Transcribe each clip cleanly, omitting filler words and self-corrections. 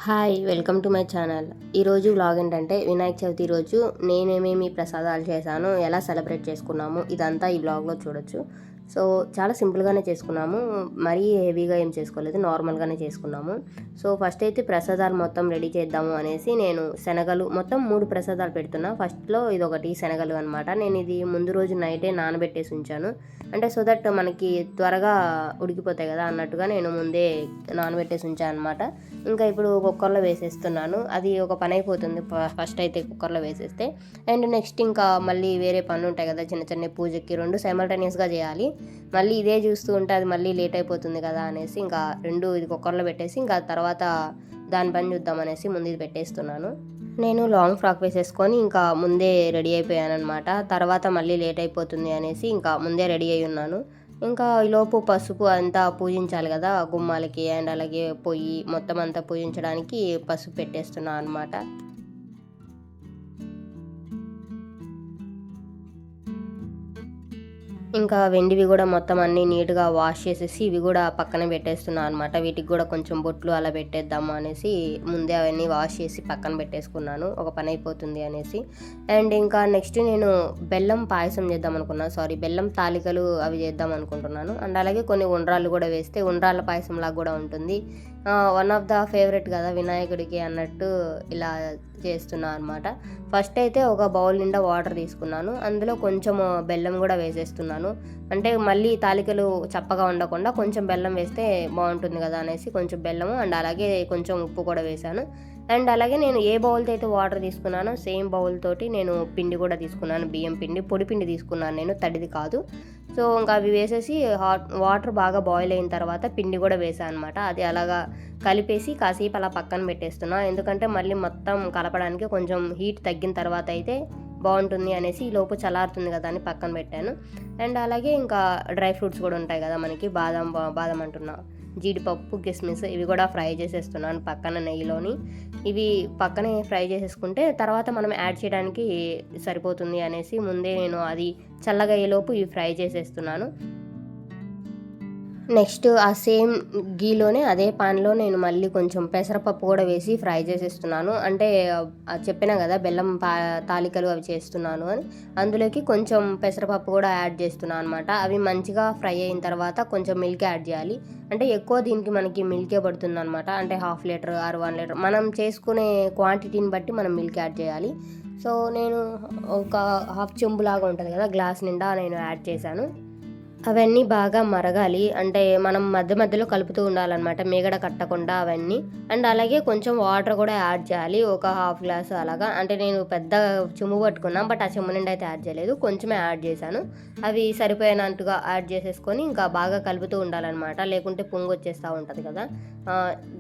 Hi welcome to my channel. ఈరోజు vlog ఏంటంటే వినాయక చవితి రోజు నేనేమేమి ప్రసాదాలు చేశాను, ఎలా సెలబ్రేట్ చేసుకున్నాము ఇదంతా ఈ వ్లాగ్లో చూడొచ్చు. సో చాలా సింపుల్గానే చేసుకున్నాము, మరీ హెవీగా ఏం చేసుకోలేదు, నార్మల్గానే చేసుకున్నాము. సో ఫస్ట్ అయితే ప్రసాదాలు మొత్తం రెడీ చేద్దాము అనేసి నేను శనగలు మొత్తం 3 ప్రసాదాలు పెడుతున్నా. ఫస్ట్లో ఇదొకటి శనగలు అనమాట. నేను ఇది ముందు రోజు నైటే నానబెట్టేసి ఉంచాను, అంటే సో దట్ మనకి త్వరగా ఉడికిపోతాయి కదా అన్నట్టుగా నేను ముందే నానబెట్టేసి ఉంచాను అనమాట. ఇంకా ఇప్పుడు కుక్కర్లో వేసేస్తున్నాను, అది ఒక పని అయిపోతుంది ఫస్ట్ అయితే కుక్కర్లో వేసేస్తే. అండ్ నెక్స్ట్ ఇంకా మళ్ళీ వేరే పనులు ఉంటాయి కదా, చిన్న చిన్న పూజకి 2 సైమల్టేనియస్గా చేయాలి. మళ్ళీ ఇదే చూస్తూ ఉంటే అది మళ్ళీ లేట్ అయిపోతుంది కదా అనేసి ఇంకా 2 ఇది కుక్కర్లో పెట్టేసి ఇంకా తర్వాత దాని పని చూద్దాం అనేసి ముందు ఇది పెట్టేస్తున్నాను. నేను లాంగ్ ఫ్రాక్ వేసేసుకొని ఇంకా ముందే రెడీ అయిపోయాను అనమాట. తర్వాత మళ్ళీ లేట్ అయిపోతుంది అనేసి ఇంకా ముందే రెడీ అయి ఉన్నాను. ఇంకా ఈలోపు పసుపు అంతా పూజించాలి కదా గుమ్మాలకి, అండ్ అలాగే పొయ్యి మొత్తం అంతా పూజించడానికి పసుపు పెట్టేస్తున్నాను అనమాట. ఇంకా వెండివి కూడా మొత్తం అన్నీ నీట్గా వాష్ చేసేసి ఇవి కూడా పక్కన పెట్టేస్తున్నాను అనమాట. వీటికి కూడా కొంచెం బొట్లు అలా పెట్టేద్దాము అనేసి ముందే అవన్నీ వాష్ చేసి పక్కన పెట్టేసుకున్నాను, ఒక పని అయిపోతుంది అనేసి. అండ్ ఇంకా నెక్స్ట్ నేను బెల్లం పాయసం చేద్దాం అనుకున్నాను, బెల్లం తాలికలు అవి చేద్దాం అనుకుంటున్నాను. అండ్ అలాగే కొన్ని ఉండ్రాళ్ళు కూడా వేస్తే ఉండ్రాళ్ళ పాయసం లాగా కూడా ఉంటుంది. వన్ ఆఫ్ ద ఫేవరెట్ కదా వినాయకుడికి అన్నట్టు ఇలా చేస్తున్నా అనమాట. ఫస్ట్ అయితే ఒక బౌల్ నిండా వాటర్ తీసుకున్నాను, అందులో కొంచెం బెల్లం కూడా వేసేస్తున్నాను. అంటే మళ్ళీ తాలికలు చప్పగా ఉండకుండా కొంచెం బెల్లం వేస్తే బాగుంటుంది కదా అనేసి కొంచెం బెల్లము అండ్ అలాగే కొంచెం ఉప్పు కూడా వేశాను. అండ్ అలాగే నేను ఏ బౌల్తో అయితే వాటర్ తీసుకున్నానో సేమ్ బౌల్ తోటి నేను పిండి కూడా తీసుకున్నాను, బియ్యం పిండి, పొడి పిండి తీసుకున్నాను నేను, తడిది కాదు. సో ఇంకా అవి వేసేసి వాటర్ బాగా బాయిల్ అయిన తర్వాత పిండి కూడా వేసాను అనమాట. అది అలాగా కలిపేసి కాసేపు అలా పక్కన పెట్టేస్తున్నా, ఎందుకంటే మళ్ళీ మొత్తం కలపడానికి కొంచెం హీట్ తగ్గిన తర్వాత అయితే బాగుంటుంది అనేసి ఈ లోపు చల్లారుతుంది కదా అని పక్కన పెట్టాను. అండ్ అలాగే ఇంకా డ్రై ఫ్రూట్స్ కూడా ఉంటాయి కదా మనకి, బాదం అంటున్నా, జీడిపప్పు, కిస్మిస్, ఇవి కూడా ఫ్రై చేసేస్తున్నాను పక్కన నెయ్యిలోని. ఇవి పక్కనే ఫ్రై చేసేసుకుంటే తర్వాత మనం యాడ్ చేయడానికి సరిపోతుంది అనేసి ముందే నేను అది చల్లగా అయ్యేలోపు ఇవి ఫ్రై చేసేస్తున్నాను. నెక్స్ట్ ఆ సేమ్ గీలోనే అదే పాన్లో నేను మళ్ళీ కొంచెం పెసరపప్పు కూడా వేసి ఫ్రై చేసేస్తున్నాను. అంటే చెప్పినా కదా బెల్లం తాలికలు అవి చేస్తున్నాను అని, అందులోకి కొంచెం పెసరపప్పు కూడా యాడ్ చేస్తున్నాను అనమాట. అవి మంచిగా ఫ్రై అయిన తర్వాత కొంచెం మిల్క్ యాడ్ చేయాలి, అంటే ఎక్కువ దీనికి మనకి మిల్కే పడుతుంది అనమాట. అంటే 1/2 లీటర్ ఆర్ 1 లీటర్ మనం చేసుకునే క్వాంటిటీని బట్టి మనం మిల్క్ యాడ్ చేయాలి. సో నేను ఒక 1/2 చెంబు లాగా ఉంటుంది కదా, గ్లాస్ నిండా నేను యాడ్ చేశాను. అవన్నీ బాగా మరగాలి, అంటే మనం మధ్య మధ్యలో కలుపుతూ ఉండాలన్నమాట, మీగడ కట్టకుండా అవన్నీ. అండ్ అలాగే కొంచెం వాటర్ కూడా యాడ్ చేయాలి, ఒక 1/2 గ్లాసు అలాగా. అంటే నేను పెద్ద చెంబు పట్టుకున్నాను, బట్ ఆ చెంబు నిండా అయితే యాడ్ చేయలేదు, కొంచెమే యాడ్ చేశాను. అవి సరిపోయినంతగా యాడ్ చేసేసుకొని ఇంకా బాగా కలుపుతూ ఉండాలన్నమాట, లేకుంటే పొంగు వచ్చేస్తూ ఉంటుంది కదా.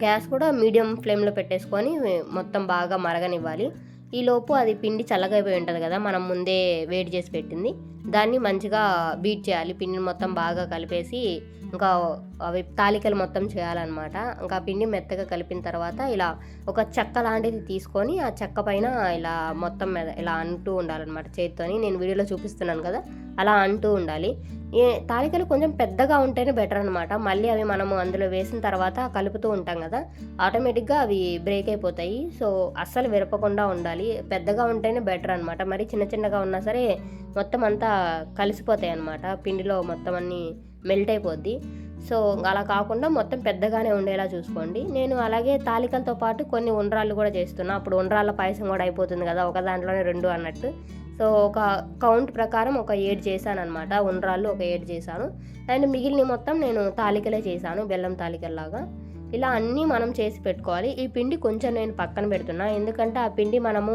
గ్యాస్ కూడా మీడియం ఫ్లేమ్లో పెట్టేసుకొని మొత్తం బాగా మరగనివ్వాలి. ఈలోపు అది పిండి చల్లగైపోయి ఉంటుంది కదా, మనం ముందే వేడి చేసి పెట్టింది, దాన్ని మంచిగా బీట్ చేయాలి. పిండిని మొత్తం బాగా కలిపేసి ఇంకా అవి తాలికలు మొత్తం చేయాలన్నమాట. ఇంకా పిండి మెత్తగా కలిపిన తర్వాత ఇలా ఒక చెక్క లాంటిది తీసుకొని ఆ చెక్క పైన ఇలా మొత్తం మీద ఇలా అంటూ ఉండాలన్నమాట చేతితోని. నేను వీడియోలో చూపిస్తున్నాను కదా, అలా అంటూ ఉండాలి. తాలికలు కొంచెం పెద్దగా ఉంటేనే బెటర్ అనమాట. మళ్ళీ అవి మనము అందులో వేసిన తర్వాత కలుపుతూ ఉంటాం కదా, ఆటోమేటిక్గా అవి బ్రేక్ అయిపోతాయి. సో అస్సలు విరపకుండా ఉండాలి, పెద్దగా ఉంటేనే బెటర్ అనమాట. మరి చిన్న చిన్నగా ఉన్నా సరే మొత్తం అంతా కలిసిపోతాయి అనమాట, పిండిలో మొత్తం అన్నీ మెల్ట్ అయిపోద్ది. సో అలా కాకుండా మొత్తం పెద్దగానే ఉండేలా చూసుకోండి. నేను అలాగే తాలికలతో పాటు కొన్ని ఉండ్రాళ్ళు కూడా చేస్తున్నా, అప్పుడు ఉండ్రాళ్ళ పాయసం కూడా అయిపోతుంది కదా ఒక దాంట్లోనే 2 అన్నట్టు. సో ఒక కౌంట్ ప్రకారం ఒక 7 చేశాను అనమాట, ఉండ్రాళ్ళు ఒక 7 చేశాను. అండ్ మిగిలిన మొత్తం నేను తాలికలే చేశాను, బెల్లం తాలికల్లాగా. ఇలా అన్నీ మనం చేసి పెట్టుకోవాలి. ఈ పిండి కొంచెం నేను పక్కన పెడుతున్నా, ఎందుకంటే ఆ పిండి మనము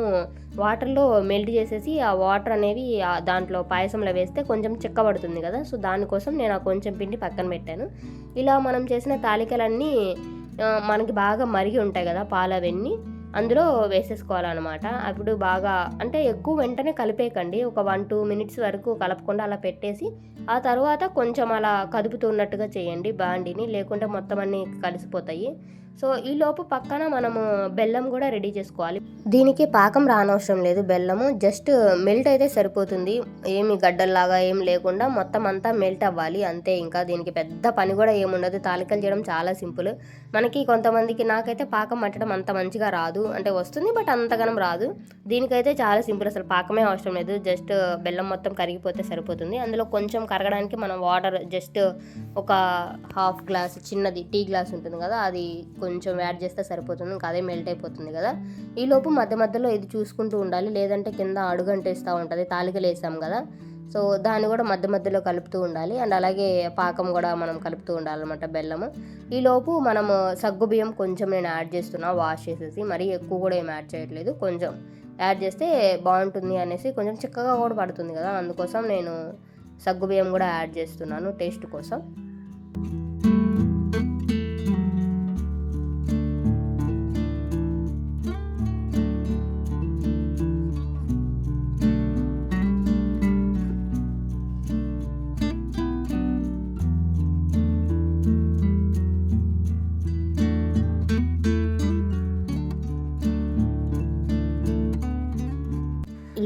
వాటర్లో మెల్ట్ చేసేసి ఆ వాటర్ అనేవి దాంట్లో పాయసంలో వేస్తే కొంచెం చిక్కబడుతుంది కదా, సో దానికోసం నేను ఆ కొంచెం పిండి పక్కన పెట్టాను. ఇలా మనం చేసిన తాలికలన్నీ మనకి బాగా మరిగి ఉంటాయి కదా పాలు, అవన్నీ అందులో వేసేసుకోవాలన్నమాట. అప్పుడు బాగా, అంటే ఎక్కువ వెంటనే కలిపేయకండి, ఒక 1-2 మినిట్స్ వరకు కలపకుండా అలా పెట్టేసి ఆ తర్వాత కొంచెం అలా కదుపుతున్నట్టుగా చేయండి బాండిని, లేకుంటే మొత్తం అన్నీ కలిసిపోతాయి. సో ఈలోపు పక్కన మనము బెల్లం కూడా రెడీ చేసుకోవాలి. దీనికి పాకం రానవసరం లేదు, బెల్లము జస్ట్ మెల్ట్ అయితే సరిపోతుంది. ఏమి గడ్డల్లాగా ఏం లేకుండా మొత్తం అంతా మెల్ట్ అవ్వాలి అంతే. ఇంకా దీనికి పెద్ద పని కూడా ఏముండదు, తాలికలు చేయడం చాలా సింపుల్. మనకి కొంతమందికి, నాకైతే పాకం పట్టడం అంత మంచిగా రాదు, అంటే వస్తుంది బట్ అంతగానం రాదు. దీనికైతే చాలా సింపుల్, అసలు పాకమే అవసరం లేదు, జస్ట్ బెల్లం మొత్తం కరిగిపోతే సరిపోతుంది. అందులో కొంచెం కరగడానికి మనం వాటర్ జస్ట్ ఒక హాఫ్ గ్లాస్, చిన్నది టీ గ్లాస్ ఉంటుంది కదా, అది కొంచెం యాడ్ చేస్తే సరిపోతుంది. ఇంకా అదే మెల్ట్ అయిపోతుంది కదా. ఈలోపు మధ్య మధ్యలో ఇది చూసుకుంటూ ఉండాలి, లేదంటే కింద అడుగంటేస్తూ ఉంటుంది. తాలికలు వేసాం కదా, సో దాన్ని కూడా మధ్య మధ్యలో కలుపుతూ ఉండాలి. అండ్ అలాగే పాకం కూడా మనం కలుపుతూ ఉండాలన్నమాట, బెల్లము. ఈలోపు మనము సగ్గుబియ్యం కొంచెం నేను యాడ్ చేస్తున్నా, వాష్ చేసేసి. మరీ ఎక్కువ కూడా ఏం యాడ్ చేయట్లేదు, కొంచెం యాడ్ చేస్తే బాగుంటుంది అనేసి, కొంచెం చిక్కగా కూడా పడుతుంది కదా, అందుకోసం నేను సగ్గుబియ్యం కూడా యాడ్ చేస్తున్నాను టేస్ట్ కోసం.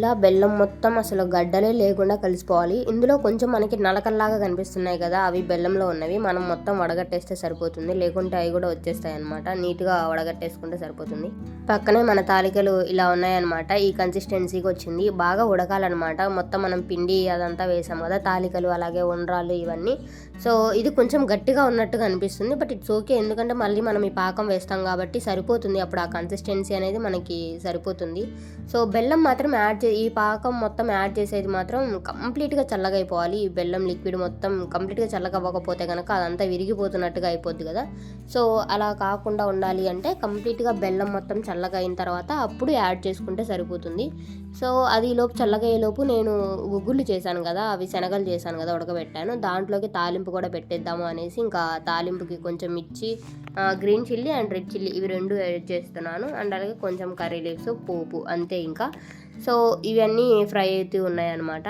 ఇలా బెల్లం మొత్తం అసలు గడ్డలే లేకుండా కలిసిపోవాలి. ఇందులో కొంచెం మనకి నలకల్లాగా కనిపిస్తున్నాయి కదా, అవి బెల్లంలో ఉన్నవి. మనం మొత్తం వడగట్టేస్తే సరిపోతుంది, లేకుంటే అవి కూడా వచ్చేస్తాయి అనమాట. నీట్గా వడగట్టేసుకుంటే సరిపోతుంది. పక్కనే మన తాలికలు ఇలా ఉన్నాయన్నమాట, ఈ కన్సిస్టెన్సీకి వచ్చింది. బాగా ఉడకాలన్నమాట. మొత్తం మనం పిండి అదంతా వేసాం కదా, తాలికలు అలాగే ఉండ్రాళ్ళు ఇవన్నీ. సో ఇది కొంచెం గట్టిగా ఉన్నట్టుగా అనిపిస్తుంది, బట్ ఇట్స్ ఓకే, ఎందుకంటే మళ్ళీ మనం ఈ పాకం వేస్తాం కాబట్టి సరిపోతుంది. అప్పుడు ఆ కన్సిస్టెన్సీ అనేది మనకి సరిపోతుంది. సో బెల్లం మాత్రం ఈ పాకం మొత్తం యాడ్ చేసేది మాత్రం కంప్లీట్గా చల్లగా అయిపోవాలి. ఈ బెల్లం లిక్విడ్ మొత్తం కంప్లీట్గా చల్లగా అవ్వకపోతే కనుక అదంతా విరిగిపోతున్నట్టుగా అయిపోద్ది కదా. సో అలా కాకుండా ఉండాలి అంటే కంప్లీట్గా బెల్లం మొత్తం చల్లగా అయిన తర్వాత అప్పుడు యాడ్ చేసుకుంటే సరిపోతుంది. సో అది లోపు చల్లగా అయ్యేలోపు నేను గుగ్గులు చేశాను కదా, అవి శనగలు చేశాను కదా, ఉడకబెట్టాను. దాంట్లోకి తాలింపు కూడా పెట్టేద్దాము అనేసి, ఇంకా తాలింపుకి కొంచెం మిర్చి, green chilli and red chilli ఇవి రెండు యాడ్ చేస్తున్నాను. అండ్ అలాగే కొంచెం కర్రీ లీవ్స్, పోపు, అంతే ఇంకా. సో ఇవన్నీ ఫ్రై అవుతూ ఉన్నాయన్నమాట.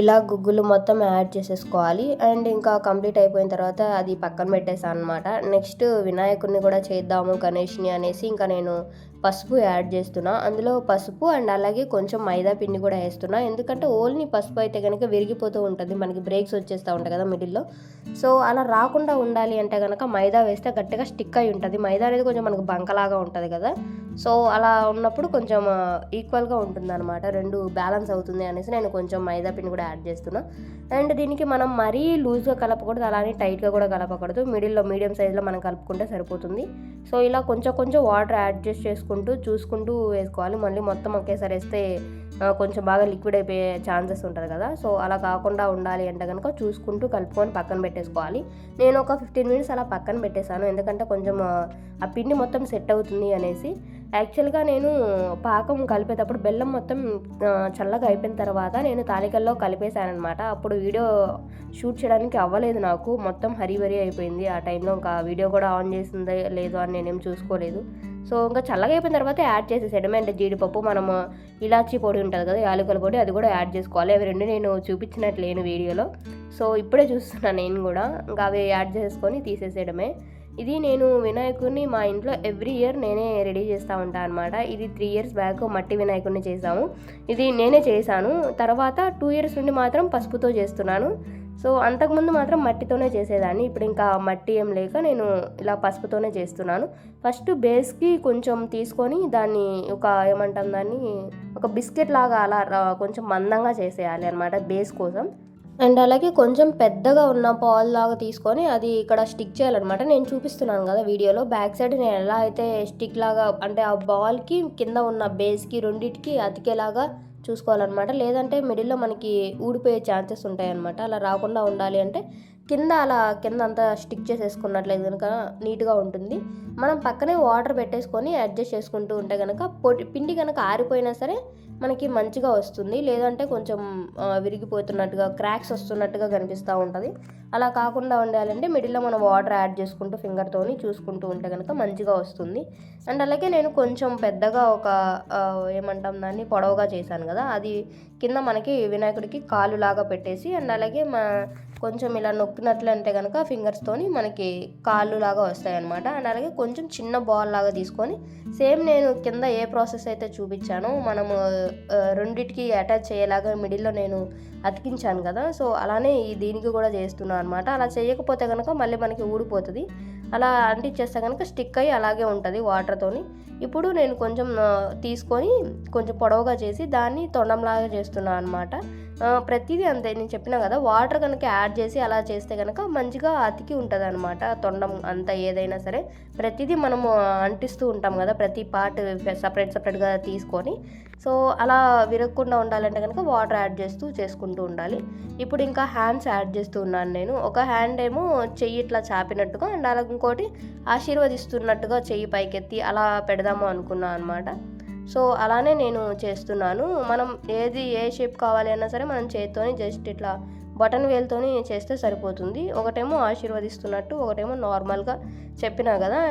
ఇలా గుగ్గులు మొత్తం యాడ్ చేసేసుకోవాలి. అండ్ ఇంకా కంప్లీట్ అయిపోయిన తర్వాత అది పక్కన పెట్టేసాను అనమాట. నెక్స్ట్ వినాయకుడిని కూడా చేద్దాము, గణేష్ని అనేసి ఇంకా నేను పసుపు యాడ్ చేస్తున్నా. అందులో పసుపు అండ్ అలాగే కొంచెం మైదా పిండి కూడా వేస్తున్నా, ఎందుకంటే ఓన్లీ పసుపు అయితే కనుక విరిగిపోతూ ఉంటుంది, మనకి బ్రేక్స్ వచ్చేస్తూ ఉంటాయి కదా మిడిల్లో. సో అలా రాకుండా ఉండాలి అంటే కనుక మైదా వేస్తే గట్టిగా స్టిక్ అయి ఉంటుంది. మైదా అనేది కొంచెం మనకు బంకలాగా ఉంటుంది కదా, సో అలా ఉన్నప్పుడు కొంచెం ఈక్వల్గా ఉంటుంది అనమాట, రెండు బ్యాలెన్స్ అవుతుంది అనేసి నేను కొంచెం మైదా పిండి కూడా యాడ్ చేస్తున్నా. అండ్ దీనికి మనం మరీ లూజ్గా కలపకూడదు, అలానే టైట్గా కూడా కలపకూడదు, మిడిల్లో మీడియం సైజులో మనం కలుపుకుంటే సరిపోతుంది. సో ఇలా కొంచెం కొంచెం వాటర్ అడ్జస్ట్ చేసుకుంటూ చూసుకుంటూ వేసుకోవాలి. మళ్ళీ మొత్తం ఒకేసారి వేస్తే కొంచెం బాగా లిక్విడ్ అయిపోయే ఛాన్సెస్ ఉంటుంది కదా. సో అలా కాకుండా ఉండాలి అంటే కనుక చూసుకుంటూ కలుపుకొని పక్కన పెట్టేసుకోవాలి. నేను ఒక 15 minutes అలా పక్కన పెట్టేశాను, ఎందుకంటే కొంచెం ఆ పిండి మొత్తం సెట్ అవుతుంది అనేసి. యాక్చువల్గా నేను పాకం కలిపేటప్పుడు బెల్లం మొత్తం చల్లగా అయిపోయిన తర్వాత నేను తాలికల్లో కలిపేశాను అనమాట. అప్పుడు వీడియో షూట్ చేయడానికి అవ్వలేదు నాకు, మొత్తం హరీబరీ అయిపోయింది ఆ టైంలో. ఇంకా వీడియో కూడా ఆన్ చేసిందో లేదో అని నేనేం చూసుకోలేదు. సో ఇంకా చల్లగా అయిపోయిన తర్వాత యాడ్ చేసేసేయడమే. అంటే జీడిపప్పు, మనము ఇలాచీ పొడి ఉంటుంది కదా, యాలకుల పొడి, అది కూడా యాడ్ చేసుకోవాలి. అవి రెండు నేను చూపించినట్లేను వీడియోలో, సో ఇప్పుడే చూస్తున్నాను నేను కూడా. ఇంకా అవి యాడ్ చేసుకొని తీసేసేయడమే. ఇది నేను వినాయకుడిని మా ఇంట్లో ఎవ్రీ ఇయర్ నేనే రెడీ చేస్తూ ఉంటాను అనమాట. ఇది 3 years బ్యాక్ మట్టి వినాయకుడిని చేసాము, ఇది నేనే చేశాను. తర్వాత 2 years నుండి మాత్రం పసుపుతో చేస్తున్నాను. సో అంతకుముందు మాత్రం మట్టితోనే చేసేదాన్ని, ఇప్పుడు ఇంకా మట్టి ఏం లేక నేను ఇలా పసుపుతోనే చేస్తున్నాను. ఫస్ట్ బేస్కి కొంచెం తీసుకొని దాన్ని ఏమంటాం దాన్ని, ఒక బిస్కెట్ లాగా అలా కొంచెం మందంగా చేసేయాలి అనమాట బేస్ కోసం. అండ్ అలాగే కొంచెం పెద్దగా ఉన్న బాల్ లాగా తీసుకొని అది ఇక్కడ స్టిక్ చేయాలన్నమాట. నేను చూపిస్తున్నాను కదా వీడియోలో, బ్యాక్ సైడ్ నేను ఎలా అయితే స్టిక్ లాగా, అంటే ఆ బాల్కి కింద ఉన్న బేస్కి రెండింటికి అతికేలాగా చూసుకోవాలన్నమాట. లేదంటే మిడిల్లో మనకి ఊడిపోయే ఛాన్సెస్ ఉంటాయన్నమాట. అలా రాకుండా ఉండాలి అంటే కింద అలా కింద అంతా స్టిక్ చేసేసుకున్నట్లయితే కనుక నీట్గా ఉంటుంది. మనం పక్కనే వాటర్ పెట్టేసుకొని అడ్జస్ట్ చేసుకుంటూ ఉంటే కనుక పిండి కనుక ఆరిపోయినా సరే మనకి మంచిగా వస్తుంది. లేదంటే కొంచెం విరిగిపోతున్నట్టుగా క్రాక్స్ వస్తున్నట్టుగా కనిపిస్తూ ఉంటుంది. అలా కాకుండా ఉండాలంటే మిడిల్లో మనం వాటర్ యాడ్ చేసుకుంటూ ఫింగర్తోని చూసుకుంటూ ఉంటే కనుక మంచిగా వస్తుంది. అండ్ అలాగే నేను కొంచెం పెద్దగా ఒక ఏమంటాం దాన్ని పొడవుగా చేశాను కదా, అది కింద మనకి వినాయకుడికి కాలులాగా పెట్టేసి అండ్ అలాగే కొంచెం ఇలా నొక్కినట్లంటే కనుక ఫింగర్స్తోని మనకి కాళ్ళు లాగా వస్తాయి అనమాట. అండ్ అలాగే కొంచెం చిన్న బాల్ లాగా తీసుకొని సేమ్ నేను కింద ఏ ప్రాసెస్ అయితే చూపించానో మనము రెండిటికి అటాచ్ అయ్యేలాగా మిడిల్లో నేను అతికించాను కదా, సో అలానే దీనికి కూడా చేస్తున్నాను అనమాట. అలా చేయకపోతే కనుక మళ్ళీ మనకి ఊడిపోతుంది. అలా అంటించేస్తే కనుక స్టిక్ అయ్యి అలాగే ఉంటుంది వాటర్తోని. ఇప్పుడు నేను కొంచెం తీసుకొని కొంచెం పొడవుగా చేసి దాన్ని తొండంలాగా చేస్తున్నాను అనమాట. ప్రతిదీ అంతే, నేను చెప్పినా కదా, వాటర్ కనుక యాడ్ చేసి అలా చేస్తే కనుక మంచిగా అతికి ఉంటుంది అనమాట. తొండం అంతా ఏదైనా సరే ప్రతిదీ మనము అంటిస్తూ ఉంటాం కదా, ప్రతి పార్ట్ సపరేట్గా తీసుకొని. సో అలా విరగకుండా ఉండాలంటే కనుక వాటర్ యాడ్ చేస్తూ చేసుకుంటూ ఉండాలి. ఇప్పుడు ఇంకా హ్యాండ్స్ యాడ్ చేస్తూ ఉన్నాను నేను. ఒక హ్యాండ్ ఏమో చెయ్యి ఇట్లా చాపినట్టుగా అండ్ అలా ఇంకోటి ఆశీర్వదిస్తున్నట్టుగా చెయ్యి పైకెత్తి అలా పెడదాము అనుకున్నాను అనమాట. సో అలానే నేను చేస్తున్నాను. మనం ఏ షేప్ కావాలి అన్నా సరే మనం చేత్తోని జస్ట్ ఇట్లా బటన్ వేలుతోని చేస్తే సరిపోతుంది. ఒకటేమో ఆశీర్వదిస్తున్నట్టు, ఒకటేమో నార్మల్గా చెప్పినా కదా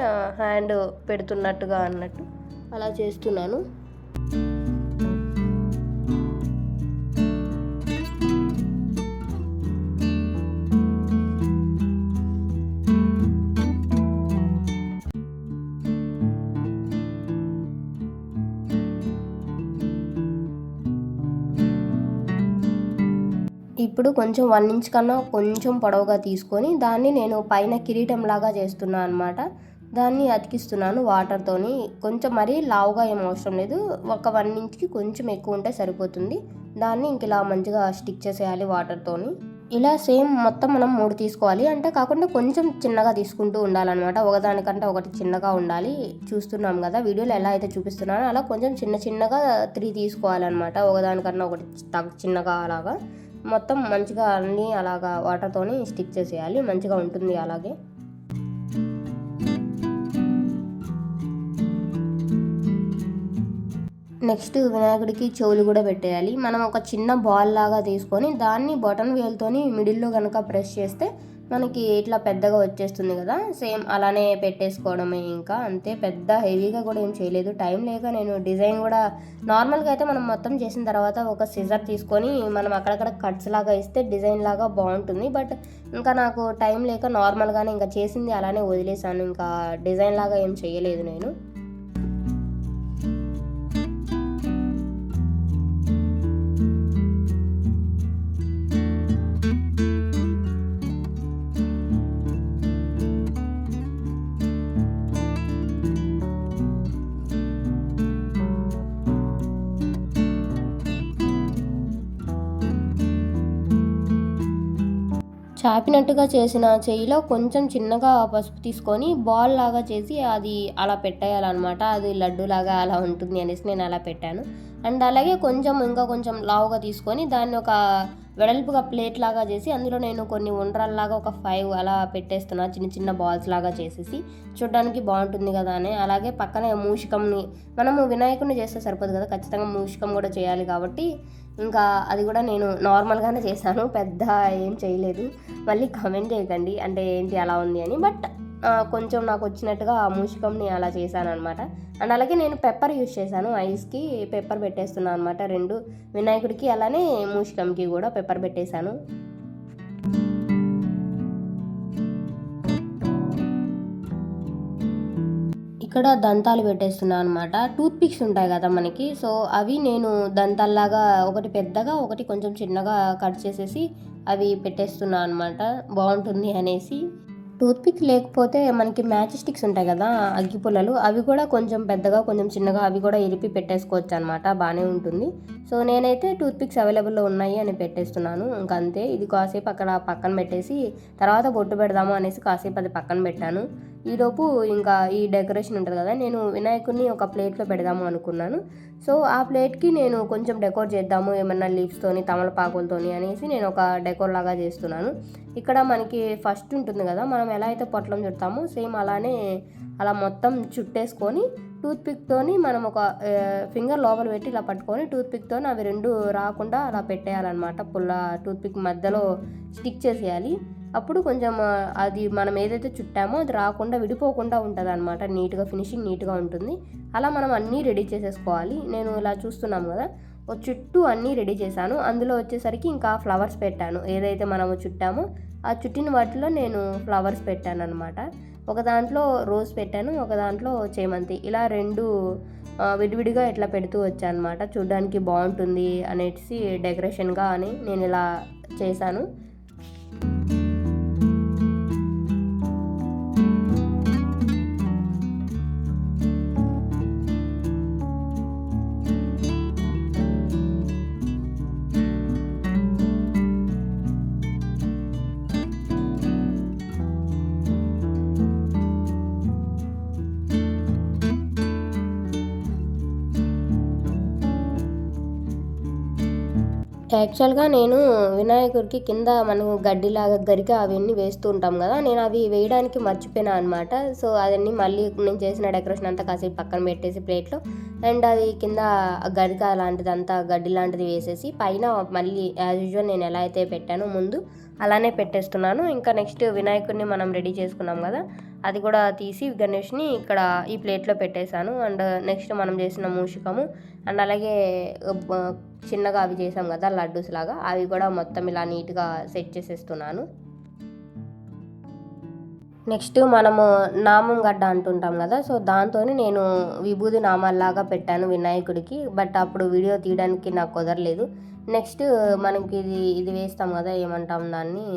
హ్యాండ్ పెడుతున్నట్టుగా అన్నట్టు అలా చేస్తున్నాను. ఇప్పుడు కొంచెం 1 ఇంచ్ కన్నా కొంచెం పొడవుగా తీసుకొని దాన్ని నేను పైన కిరీటంలాగా చేస్తున్నాను అనమాట. దాన్ని అతికిస్తున్నాను వాటర్తోని. కొంచెం మరీ లావుగా ఏం అవసరం లేదు, ఒక 1 ఇంచ్కి కొంచెం ఎక్కువ ఉంటే సరిపోతుంది. దాన్ని ఇంక ఇలా మంచిగా స్టిక్ చేసేయాలి వాటర్తోని. ఇలా సేమ్ మొత్తం మనం 3 తీసుకోవాలి, అంటే కాకుండా కొంచెం చిన్నగా తీసుకుంటూ ఉండాలన్నమాట. ఒకదానికంటే ఒకటి చిన్నగా ఉండాలి. చూస్తున్నాం కదా వీడియోలో ఎలా అయితే చూపిస్తున్నానో అలా కొంచెం చిన్నగా 3 తీసుకోవాలన్నమాట. ఒకదానికన్నా ఒకటి చిన్నగా అలాగా మొత్తం మంచిగా అన్నీ అలాగా వాటర్తోని స్టిక్ చేసేయాలి, మంచిగా ఉంటుంది అలాగే. నెక్స్ట్ వినాయకుడికి చెవులు కూడా పెట్టేయాలి. మనం ఒక చిన్న బాల్ లాగా తీసుకొని దాన్ని బటన్ వేలుతోని మిడిల్లో కనుక ప్రెస్ చేస్తే మనకి ఇట్లా పెద్దగా వచ్చేస్తుంది కదా, సేమ్ అలానే పెట్టేసుకోవడమే. ఇంకా అంతే, పెద్ద హెవీగా కూడా ఏం చేయలేదు. టైం లేక నేను డిజైన్ కూడా నార్మల్గా అయితే మనం మొత్తం చేసిన తర్వాత ఒక సిజర్ తీసుకొని మనం అక్కడక్కడ కట్స్ లాగా ఇస్తే డిజైన్ లాగా బాగుంటుంది. బట్ ఇంకా నాకు టైం లేక నార్మల్గానే ఇంకా చేసింది అలానే వదిలేసాను. ఇంకా డిజైన్ లాగా ఏం చేయలేదు నేను. చాపినట్టుగా చేసిన చెయ్యిలో కొంచెం చిన్నగా పసుపు తీసుకొని బాల్ లాగా చేసి అది అలా పెట్టేయాలన్నమాట. అది లడ్డు లాగా అలా ఉంటుంది అనేసి నేను అలా పెట్టాను. అండ్ అలాగే ఇంకా కొంచెం లావుగా తీసుకొని దాన్ని ఒక వెడల్పుగా ప్లేట్ లాగా చేసి అందులో నేను కొన్ని ఉండ్రాల్లాగా ఒక 5 అలా పెట్టేస్తున్నా, చిన్న బాల్స్ లాగా చేసేసి. చూడడానికి బాగుంటుంది కదా అని. అలాగే పక్కనే మూషికంని, మనము వినాయకుడిని చేస్తే సరిపోదు కదా, ఖచ్చితంగా మూషికం కూడా చేయాలి కాబట్టి ఇంకా అది కూడా నేను నార్మల్గానే చేశాను, పెద్ద ఏం చేయలేదు. మళ్ళీ కామెంట్ చేయకండి అంటే ఏంటి అలా ఉంది అని. బట్ కొంచెం నాకు వచ్చినట్టుగా ఆ మూషికంని అలా చేశాను అనమాట. అండ్ అలాగే నేను పెప్పర్ యూజ్ చేశాను, ఐస్కి పెప్పర్ పెట్టేస్తున్నాను అనమాట. 2 వినాయకుడికి అలానే మూషికంకి కూడా పెప్పర్ పెట్టేశాను. ఇక్కడ దంతాలు పెట్టేస్తున్నాను అనమాట. టూత్ పిక్స్ ఉంటాయి కదా మనకి, సో అవి నేను దంతాల్లాగా ఒకటి పెద్దగా ఒకటి కొంచెం చిన్నగా కట్ చేసేసి అవి పెట్టేస్తున్నాను అనమాట, బాగుంటుంది అనేసి. టూత్ పిక్ లేకపోతే మనకి మ్యాచ్ స్టిక్స్ ఉంటాయి కదా అగ్గిపుల్లలు, అవి కూడా కొంచెం పెద్దగా కొంచెం చిన్నగా అవి కూడా ఇరిపి పెట్టేసుకోవచ్చు అనమాట, బాగానే ఉంటుంది. సో నేనైతే టూత్ పిక్స్ అవైలబుల్లో ఉన్నాయి అని పెట్టేస్తున్నాను. ఇంకా అంతే. ఇది కాసేపు అక్కడ పక్కన పెట్టేసి తర్వాత బొట్టు పెడదాము అనేసి కాసేపు అది పక్కన పెట్టాను. ఈలోపు ఇంకా ఈ డెకరేషన్ ఉంటుంది కదా, నేను వినాయకుడిని ఒక ప్లేట్లో పెడదాము అనుకున్నాను. సో ఆ ప్లేట్కి నేను కొంచెం డెకోర్ చేద్దాము ఏమన్నా లీవ్స్తోని తమలపాకులతోని అనేసి నేను ఒక డెకోర్ లాగా చేస్తున్నాను. ఇక్కడ మనకి ఫస్ట్ ఉంటుంది కదా, మనం ఎలా అయితే పొట్లం చుడతామో సేమ్ అలానే అలా మొత్తం చుట్టేసుకొని టూత్పిక్తోని మనం ఒక ఫింగర్ లోపల పెట్టి ఇలా పట్టుకొని టూత్పిక్తోని అవి రెండు రాకుండా అలా పెట్టేయాలన్నమాట. టూత్పిక్ మధ్యలో స్టిక్ చేసేయాలి. అప్పుడు కొంచెం అది మనం ఏదైతే చుట్టామో అది రాకుండా విడిపోకుండా ఉంటుంది అనమాట. నీట్గా ఫినిషింగ్ నీట్గా ఉంటుంది. అలా మనం అన్నీ రెడీ చేసేసుకోవాలి. నేను ఇలా చూస్తున్నాము కదా, ఒక చుట్టూ అన్నీ రెడీ చేశాను. అందులో వచ్చేసరికి ఇంకా ఫ్లవర్స్ పెట్టాను. ఏదైతే మనము చుట్టామో ఆ చుట్టిన వాటిలో నేను ఫ్లవర్స్ పెట్టాను అనమాట. ఒక దాంట్లో రోజ్ పెట్టాను, ఒక దాంట్లో చేమంతి. ఇలా రెండు విడివిడిగా ఇట్లా పెడుతూ వచ్చాను అనమాట. చూడ్డానికి బాగుంటుంది అనేసి డెకరేషన్గా అని నేను ఇలా చేశాను. యాక్చువల్గా నేను వినాయకుడికి కింద మనం గడ్డిలాగా గరిక అవన్నీ వేస్తూ ఉంటాం కదా, నేను అవి వేయడానికి మర్చిపోయినా అనమాట. సో అవన్నీ మళ్ళీ నేను చేసిన డెకరేషన్ అంతా కాసేపు పక్కన పెట్టేసి ప్లేట్లో అండ్ అది కింద గరిక లాంటిది అంతా గడ్డి లాంటిది వేసేసి పైన మళ్ళీ యాజ్ యూజువల్ నేను ఎలా అయితే పెట్టానో ముందు అలానే పెట్టేస్తున్నాను. ఇంకా నెక్స్ట్ వినాయకుడిని మనం రెడీ చేసుకున్నాం కదా, అది కూడా తీసి గణేష్ని ఇక్కడ ఈ ప్లేట్లో పెట్టేశాను. అండ్ నెక్స్ట్ మనం చేసిన మూషికము అండ్ అలాగే చిన్నగా అవి చేసాం కదా లడ్డూస్ లాగా, అవి కూడా మొత్తం ఇలా నీట్గా సెట్ చేసేస్తున్నాను. నెక్స్ట్ మనము నామం గడ్డ అంటుంటాం కదా, సో దాంతో నేను విభూది నామాల్లాగా పెట్టాను వినాయకుడికి. బట్ అప్పుడు వీడియో తీయడానికి నాకు కుదరలేదు. నెక్స్ట్ మనకి ఇది వేస్తాం కదా, ఏమంటాం దాన్ని,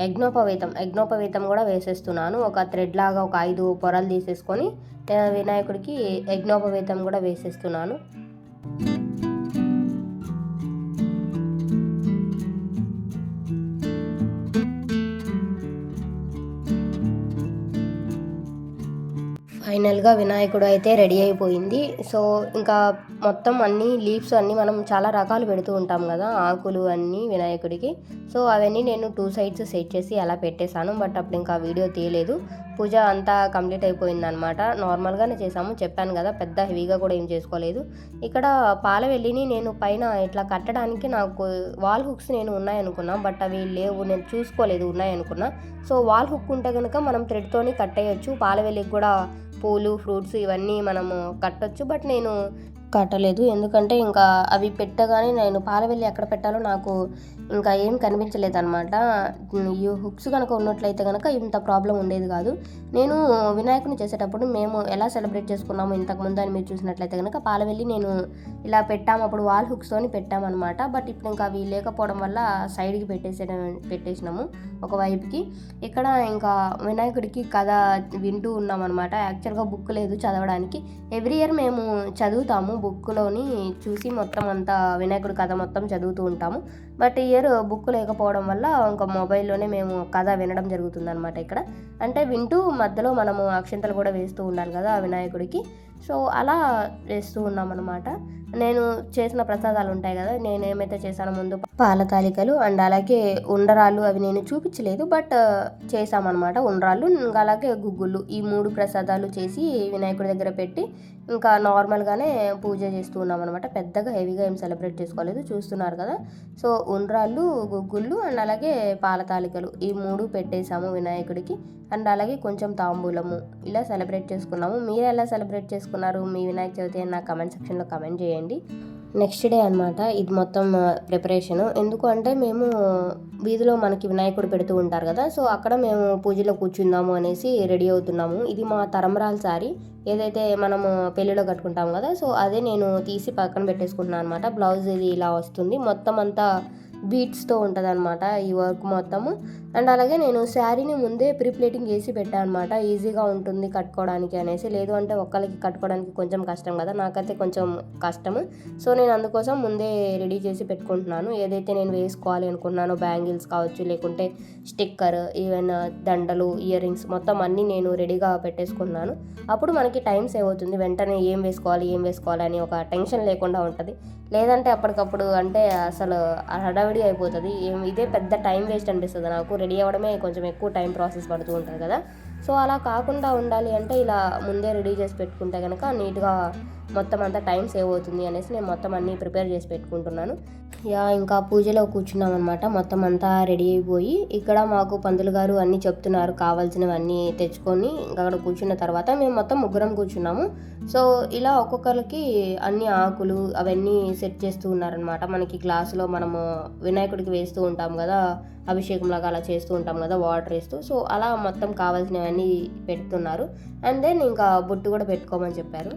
యజ్ఞోపవీతం కూడా వేసేస్తున్నాను. ఒక థ్రెడ్ లాగా ఒక 5 పొరలు తీసేసుకొని వినాయకుడికి యజ్ఞోపవీతం కూడా వేసేస్తున్నాను. ఫైనల్గా వినాయకుడు అయితే రెడీ అయిపోయింది. సో ఇంకా మొత్తం అన్ని లీవ్స్ అన్నీ మనం చాలా రకాలు పెడుతూ ఉంటాం కదా, ఆకులు అన్నీ వినాయకుడికి. సో అవన్నీ నేను 2 సైడ్స్ సెట్ చేసి అలా పెట్టేశాను. బట్ అప్పుడు ఇంకా వీడియో తీయలేదు. పూజ అంతా కంప్లీట్ అయిపోయింది అనమాట. నార్మల్గానే చేసాము, చెప్పాను కదా, పెద్ద హెవీగా కూడా ఏం చేసుకోలేదు. ఇక్కడ పాలవెల్లిని నేను పైన ఇట్లా కట్టడానికి నాకు వాల్ హుక్స్ నేను ఉన్నాయనుకున్నా, బట్ అవి లేవు, నేను చూసుకోలేదు ఉన్నాయనుకున్నా. సో వాల్ హుక్ ఉంటే కనుక మనం థ్రెడ్తోని కట్టేయచ్చు. పాలవెల్లికి కూడా పూలు ఫ్రూట్స్ ఇవన్నీ మనము కట్టొచ్చు, బట్ నేను కట్టలేదు. ఎందుకంటే ఇంకా అవి పెట్టగానే నేను పాలవెల్లి ఎక్కడ పెట్టాలో నాకు ఇంకా ఏం కనిపించలేదు అనమాట. ఈ హుక్స్ కనుక ఉన్నట్లయితే కనుక ఇంత ప్రాబ్లం ఉండేది కాదు. నేను వినాయకుని చేసేటప్పుడు మేము ఎలా సెలబ్రేట్ చేసుకున్నాము ఇంతకుముందు అని మీరు చూసినట్లయితే కనుక పాలవెల్లి నేను ఇలా పెట్టాము, అప్పుడు వాల్ హుక్స్తోని పెట్టామన్నమాట. బట్ ఇప్పుడు ఇంకా అవి లేకపోవడం వల్ల సైడ్కి పెట్టేసినాము ఒకవైపుకి. ఇక్కడ ఇంకా వినాయకుడికి కథ వింటూ ఉన్నామన్నమాట. యాక్చువల్గా బుక్ లేదు చదవడానికి. ఎవ్రీ ఇయర్ మేము చదువుతాము, బుక్లోని చూసి మొత్తం అంతా వినాయకుడి కథ మొత్తం చదువుతూ ఉంటాము. బట్ ఈ ఇయర్ బుక్ లేకపోవడం వల్ల ఇంకా మొబైల్లోనే మేము కథ వినడం జరుగుతుందన్నమాట. ఇక్కడ అంటే వింటూ మధ్యలో మనము అక్షంతలు కూడా వేస్తూ ఉండాలి కదా ఆ వినాయకుడికి. సో అలా వేస్తూ ఉన్నాం అనమాట. నేను చేసిన ప్రసాదాలు ఉంటాయి కదా, నేను ఏమైతే చేశానో ముందు పాల తాలికలు అండ్ అలాగే ఉండ్రాళ్ళు, అవి నేను చూపించలేదు బట్ చేసామన్నమాట. ఉండ్రాళ్ళు ఇంకా అలాగే గుగ్గుళ్ళు, ఈ 3 ప్రసాదాలు చేసి వినాయకుడి దగ్గర పెట్టి ఇంకా నార్మల్గానే పూజ చేస్తూ ఉన్నాం అనమాట. పెద్దగా హెవీగా ఏం సెలబ్రేట్ చేసుకోలేదు, చూస్తున్నారు కదా. సో ఉండ్రాళ్ళు, గుగ్గుళ్ళు అండ్ అలాగే పాల తాలికలు, ఈ 3 పెట్టేశాము వినాయకుడికి. అండ్ అలాగే కొంచెం తాంబూలము, ఇలా సెలబ్రేట్ చేసుకున్నాము. మీరు ఎలా సెలబ్రేట్ చేసుకున్నారు మీ వినాయక చవితి అని నా కమెంట్ సెక్షన్లో కమెంట్ చేయండి. నెక్స్ట్ డే అనమాట ఇది మొత్తం ప్రిపరేషను. ఎందుకు అంటే మేము వీధిలో మనకి వినాయకుడు పెడుతూ ఉంటారు కదా, సో అక్కడ మేము పూజలో కూర్చుందాము అనేసి రెడీ అవుతున్నాము. ఇది మా తరంబరాల శారీ, ఏదైతే మనము పెళ్ళిలో కట్టుకుంటాము కదా, సో అదే నేను తీసి పక్కన పెట్టేసుకుంటున్నాను అనమాట. బ్లౌజ్ ఇది ఇలా వస్తుంది, మొత్తం అంతా బీట్స్తో ఉంటుంది అనమాట ఈ వర్క్ మొత్తము. అండ్ అలాగే నేను శారీని ముందే ప్రీ ప్లేటింగ్ చేసి పెట్టాను అనమాట, ఈజీగా ఉంటుంది కట్టుకోవడానికి అనేసి. లేదు అంటే ఒక్కరికి కట్టుకోవడానికి కొంచెం కష్టం కదా, నాకైతే కొంచెం కష్టము. సో నేను అందుకోసం ముందే రెడీ చేసి పెట్టుకుంటున్నాను. ఏదైతే నేను వేసుకోవాలి అనుకున్నానో బ్యాంగిల్స్ కావచ్చు, లేకుంటే స్టిక్కర్, ఈవెన్ దండలు, ఇయర్ రింగ్స్ మొత్తం అన్నీ నేను రెడీగా పెట్టేసుకున్నాను. అప్పుడు మనకి టైం సేవ్ అవుతుంది, వెంటనే ఏం వేసుకోవాలి అని ఒక టెన్షన్ లేకుండా ఉంటుంది. లేదంటే అప్పటికప్పుడు అంటే అసలు హడావిడి అయిపోతుంది. ఇదే పెద్ద టైం వేస్ట్ అనిపిస్తుంది నాకు. రెడీ అవ్వడమే కొంచెం ఎక్కువ టైం ప్రాసెస్ పడుతూ ఉంటుంది కదా. సో అలా కాకుండా ఉండాలి అంటే ఇలా ముందే రెడీ చేసి పెట్టుకుంటే కనుక నీట్గా మొత్తం అంతా టైం సేవ్ అవుతుంది అనేసి నేను మొత్తం అన్నీ ప్రిపేర్ చేసి పెట్టుకుంటున్నాను. ఇంకా పూజలో కూర్చున్నాం అనమాట. మొత్తం అంతా రెడీ అయిపోయి ఇక్కడ మాకు పంతులు గారు అన్నీ చెప్తున్నారు, కావాల్సినవన్నీ తెచ్చుకొని అక్కడ కూర్చున్న తర్వాత మేము మొత్తం ముగ్గురం కూర్చున్నాము. సో ఇలా ఒక్కొక్కరికి అన్ని ఆకులు అవన్నీ సెట్ చేస్తూ ఉన్నారనమాట. మనకి గ్లాసులో మనము వినాయకుడికి వేస్తూ ఉంటాం కదా, అభిషేకం లాగా అలా చేస్తూ ఉంటాం కదా వాటర్ వేస్తూ. సో అలా మొత్తం కావాల్సినవన్నీ పెడుతున్నారు. అండ్ దెన్ ఇంకా బొట్టు కూడా పెట్టుకోమని చెప్పారు.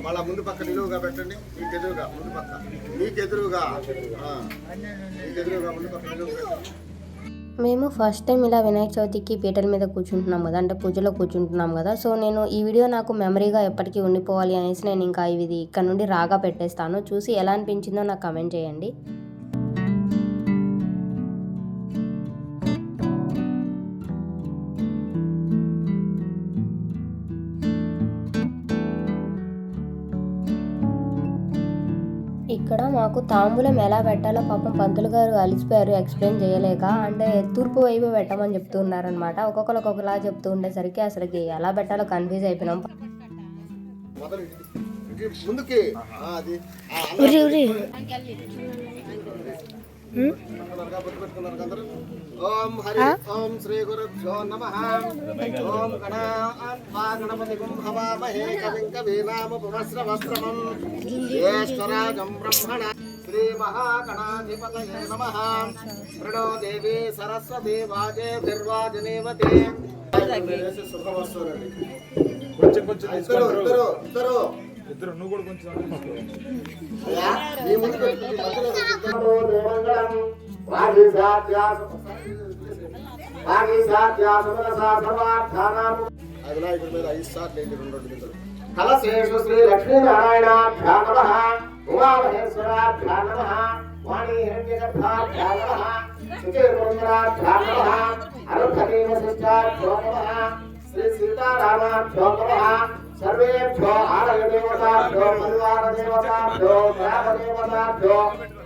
మళ్ళా ముందు పక్క నిలువుగా పెట్టండి, మీకు ఎదురుగా ముందు పక్క, మీకు ఎదురుగా ముందు పక్క నిలువుగా పెట్టండి. మేము ఫస్ట్ టైం ఇలా వినాయక చవితికి పీటల మీద కూర్చుంటున్నాం కదా, అంటే పూజలో కూర్చుంటున్నాం కదా. సో నేను ఈ వీడియో నాకు మెమరీగా ఎప్పటికీ ఉండిపోవాలి అనేసి నేను ఇంకా ఇది ఇక్కడ నుండి రాగా పెట్టేస్తాను. చూసి ఎలా అనిపించిందో నాకు కమెంట్ చేయండి. ఇక్కడ మాకు తాంబూలం ఎలా పెట్టాలో పాపం పంతులు గారు అలిసిపోయారు ఎక్స్ప్లెయిన్ చేయలేక. అంటే తూర్పు వైపు పెట్టమని చెప్తూ ఉన్నారనమాట. ఒక్కొక్కరు ఒక్కొక్కలా చెప్తూ ఉండేసరికి అసలుకి ఎలా పెట్టాలో కన్ఫ్యూజ్ అయిపోయినాం. ఓం హరి ఓం శ్రీ గురుభ్యో నమః. ఓం గణపతిం హవామహే కవిం కవీనాముపమస్రవస్త్రమం జ్యేష్ఠరాజం బ్రహ్మణ శ్రీ మహాగణాధిపతయే నమః. ప్రణో దేవి సరస్వతి వాజేభిర్వాజనేవతే. శుభమస్తు. ఇద్దరు నువ్వు కూడా కొంచెం వినాయకుడి మీద 5 సార్లు ఏంటి 2 నిమిషాలు. కలశేషు శ్రీ లక్ష్మీనారాయణాభ్యా నమః, ఉమామహేశ్వరాభ్యా నమః, వాణీ హిరణ్యగర్భాభ్యా నమః, శుచిర్పురంధరాభ్యా నమః, అరుంధతీవశిష్టాభ్యో నమః, శ్రీ సీతారామాభ్యో నమః. సర్వేభ్యో ఆలయదేవతాభ్యో పరివారదేవతాభ్యో గ్రామదేవతాభ్యో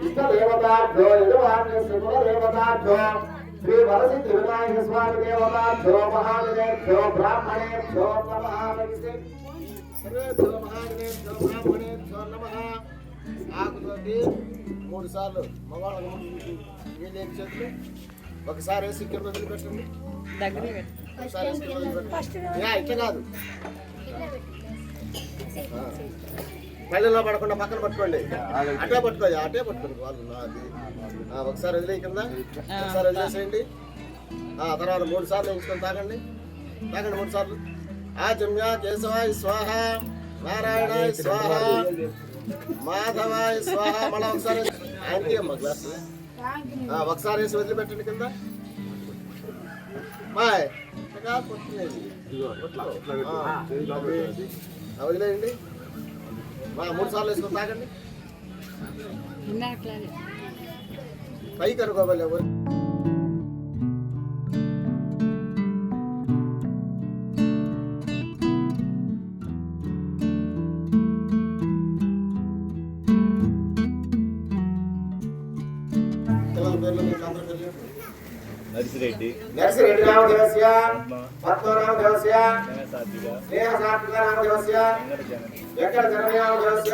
ఇష్టదేవతాభ్యో యజమాన్యస్య కులదేవతాభ్యో శ్రీ వరసిద్ధి వినాయక స్వామి దేవతాభ్యో మహాదేవేభ్యో బ్రాహ్మణేభ్యో నమః. సర్వేభ్యో మహాదేవేభ్యో బ్రాహ్మణేభ్యో నమః. ఆకుతోటి 3 సార్లు మగవాళ్ళకు వీళ్ళ చేతులు ఒకసారి వేసి కింద వదిలిపెట్టండి. ఇట్లా కాదు, పళ్ళలో పడకుండా పక్కన పట్టుకోండి. అటే పట్టుకోండి వాళ్ళు నాది. ఒకసారి వదిలే కింద, ఒకసారి వదిలేసేయండి. తర్వాత 3 సార్లు ఎంచుకొని తాగండి 3 సార్లు. ఆజమ్య కేశవాయ స్వాహ, నారాయణాయ స్వాహ, మాధవాయ స్వాహ. మళ్ళీ ఒకసారి ఆయనకి అమ్మ గ్లాస్ ఒకసారి వేసి వదిలిపెట్టండి కింద. వదిలేయండి. 3 సార్లు వేసుకొని తాగండి. పైకి అనుకోవాలి ఎవరు. నర్సిరెడ్డి నామదేవస్య, పద్మనామదేవస్య, స్నేహసాత్విక నామదేవస్య, వెంకట జననామదేవస్య,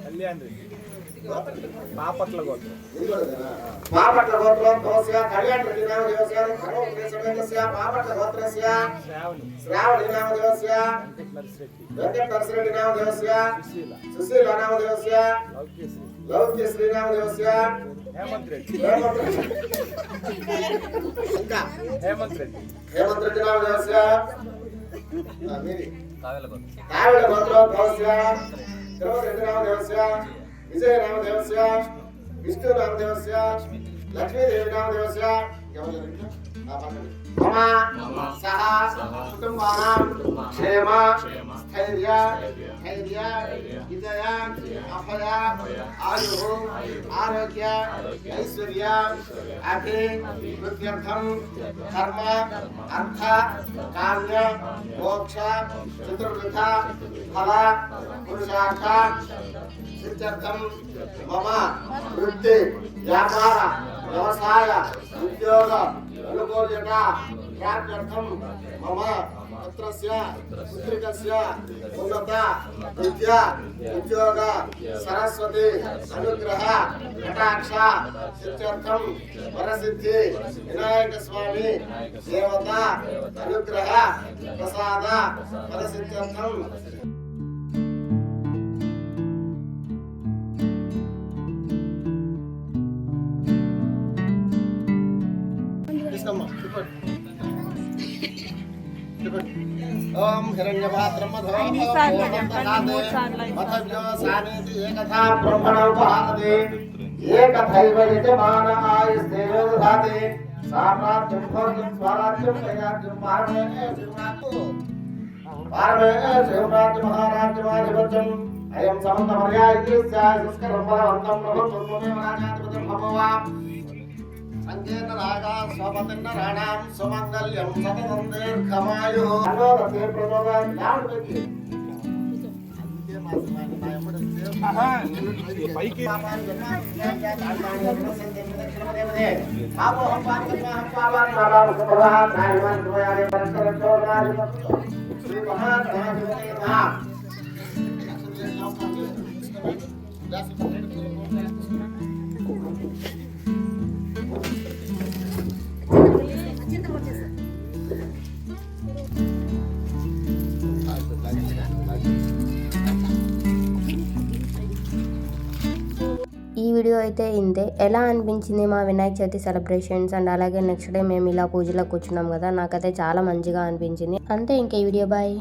కళ్యాణ్ రెడ్డి పాపట్ల గోత్రం కళ్యాణ్ రెడ్డి నామదేవస్య, సమేతస్య పాపట్ల గోత్రస్య శ్రావణి నామదేవస్య, వెంకట నర్సిరెడ్డి నామదేవస్య, సుశీల నామదేవస్య, లౌక్య శ్రీ నామదేవస్య, హేమంత్ రెడ్డి ఇంకా హేమంత్ రెడ్డి నామదేవస్య, మీరి కావేళ గోత్రోద్భవస్య తిరుపతి నామదేవస్య విజయ నామదేవస్య విష్ణు నామదేవస్య లక్ష్మీదేవి నామదేవస్య మమ సహ కుటుంబానాం క్షేమ స్థైర్య విజయ అభయ ఆయు ఆరోగ్య ఐశ్వర్య అభివృద్ధ్యర్థం ధర్మ అర్థ కామ్య మోక్ష చతుర్విధ ఫల పురుషార్థ సిద్ధ్యర్థం మమ వృత్తి వ్యాపార వ్యవసాయ ఉద్యోగ అనుకూల్యత ప్రాప్త్యర్థం మమ పుత్రస్య పుత్రికస్య ఉన్నత విద్య ఉద్యోగ సరస్వతి అనుగ్రహ కటాక్ష సిద్ధ్యర్థం వరసిద్ధి వినాయక స్వామి దేవత అనుగ్రహ ప్రసాద వరసిద్ధ్యర్థం ఓం హిరణ్యపాత్రం ఏకథా బ్రహ్మణోపహారతి ఏకథైవ యజమాన ఆయుస్తేజో దధాతి సామ్రాజ్యం భోగ్యం స్వరాజ్యం జయాజ్యం పారమే శివరాజ్య మహారాజ్యమాధిపత్యం అయం సమంత మర్యాద సంస్కరం బలవంతం ప్రభుత్వం రాజాధిపత్యం భవవా సంకేత రాగా స్వపతిన్న రాణాం సుమంగళ్యం సతతం దీర్ఘమాయు అనోరతే ప్రజోగం నాడుకి పైకి ఈ వీడియో అయితే ఇంతే. ఎలా అనిపించింది మా వినాయక చవితి సెలబ్రేషన్స్ అండ్ అలాగే నెక్స్ట్ డే మేము ఇలా పూజలో కూర్చున్నాం కదా, నాకైతే చాలా మంచిగా అనిపించింది. అంతే, ఇంకే వీడియో బాయ్.